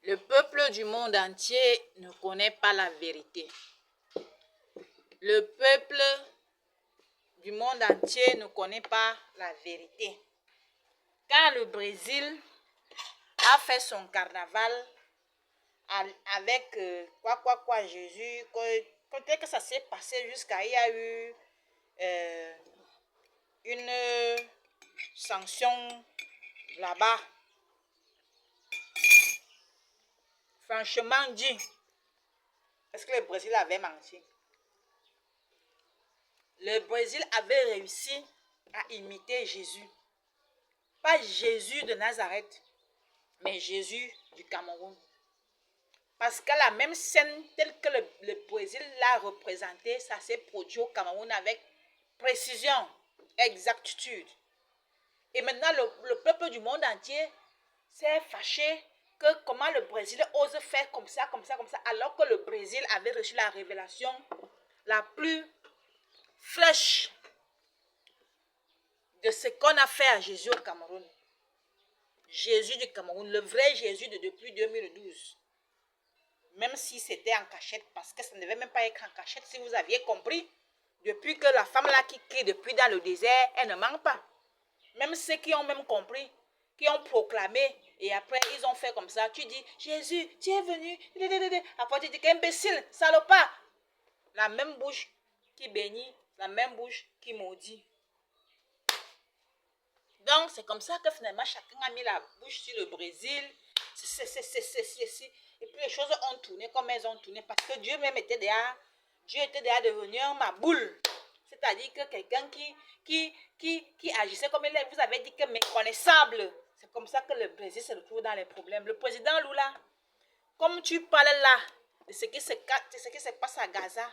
Le peuple du monde entier ne connaît pas la vérité. Le peuple du monde entier ne connaît pas la vérité. Quand le Brésil a fait son carnaval avec Jésus, peut-être que ça s'est passé jusqu'à il y a eu une sanction là-bas. Franchement dit, est-ce que le Brésil avait menti? Le Brésil avait réussi à imiter Jésus. Pas Jésus de Nazareth, mais Jésus du Cameroun. Parce que la même scène telle que le Brésil l'a représentée, ça s'est produit au Cameroun avec précision, exactitude. Et maintenant, le peuple du monde entier s'est fâché que comment le Brésil ose faire comme ça, alors que le Brésil avait reçu la révélation la plus fraîche de ce qu'on a fait à Jésus au Cameroun. Jésus du Cameroun, le vrai Jésus de depuis 2012. Même si c'était en cachette, parce que ça ne devait même pas être en cachette, si vous aviez compris, depuis que la femme là qui crie depuis dans le désert, elle ne ment pas. Même ceux qui ont même compris, qui ont proclamé, et après ils ont fait comme ça, tu dis, Jésus, tu es venu, après tu dis qu'imbécile, salopard. La même bouche qui bénit, la même bouche qui maudit. Donc c'est comme ça que finalement chacun a mis la bouche sur le Brésil. Et puis les choses ont tourné comme elles ont tourné parce que Dieu même était derrière. Dieu était derrière devenir ma boule. C'est-à-dire que quelqu'un qui agissait comme il est, vous avez dit que méconnaissable. C'est comme ça que le Brésil se retrouve dans les problèmes. Le président Lula, comme tu parles là de ce qui se passe à Gaza,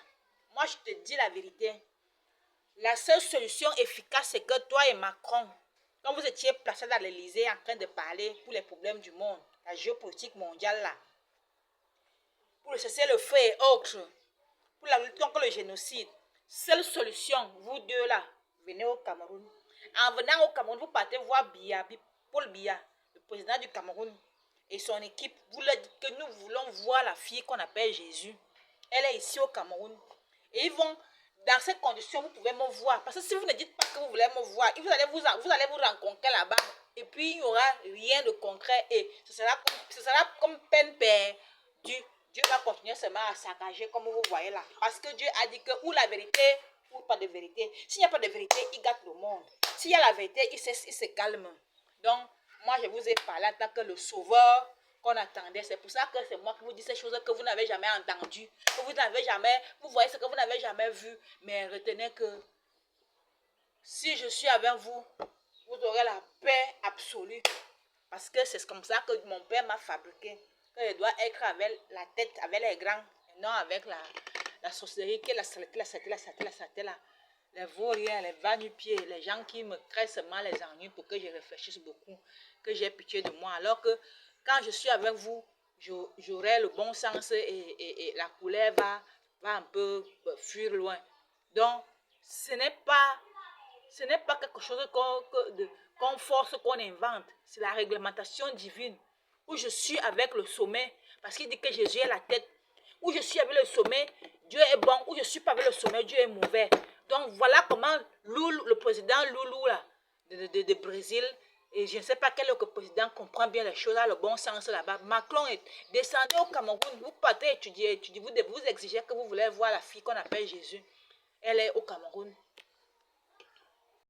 moi je te dis la vérité. La seule solution efficace, c'est que toi et Macron, quand vous étiez placés dans l'Élysée en train de parler pour les problèmes du monde, la géopolitique mondiale là, pour le cessez-le-feu et autres, pour la lutte contre le génocide, seule solution, vous deux là, venez au Cameroun. En venant au Cameroun, vous partez voir Paul Biya, le président du Cameroun, et son équipe. Vous leur dites que nous voulons voir la fille qu'on appelle Jésus. Elle est ici au Cameroun. Et ils vont, dans ces conditions, vous pouvez me voir. Parce que si vous ne dites pas que vous voulez me voir, vous allez vous rencontrer là-bas. Et puis, il n'y aura rien de concret. Et ce sera comme peine perdue. Dieu va continuer seulement à s'engager comme vous voyez là. Parce que Dieu a dit que ou la vérité ou pas de vérité. S'il n'y a pas de vérité, il gâte le monde. S'il y a la vérité, il se calme. Donc, moi, je vous ai parlé en tant que le sauveur qu'on attendait. C'est pour ça que c'est moi qui vous dis ces choses que vous n'avez jamais entendues. Que vous n'avez jamais, vous voyez ce que vous n'avez jamais vu. Mais retenez que si je suis avec vous, vous aurez la paix absolue. Parce que c'est comme ça que mon père m'a fabriqué. Que je dois être avec la tête, avec les grands, et non avec la sorcellerie, qui est la saleté là. Les vauriens, les va-nu-pieds, les gens qui me créent seulement les ennuis pour que je réfléchisse beaucoup, que j'ai pitié de moi. Alors que quand je suis avec vous, j'aurai le bon sens et la couleur va un peu fuir loin. Donc, ce n'est pas quelque chose qu'on force, qu'on invente. C'est la réglementation divine. Où je suis avec le sommet, parce qu'il dit que Jésus est la tête. Où je suis avec le sommet, Dieu est bon. Où je suis pas avec le sommet, Dieu est mauvais. Donc voilà comment le président Loulou là, de Brésil, et je ne sais pas quel autre président comprend bien les choses, là, le bon sens là-bas. Macron est descendu au Cameroun, vous partez étudier, vous exigez que vous voulez voir la fille qu'on appelle Jésus. Elle est au Cameroun.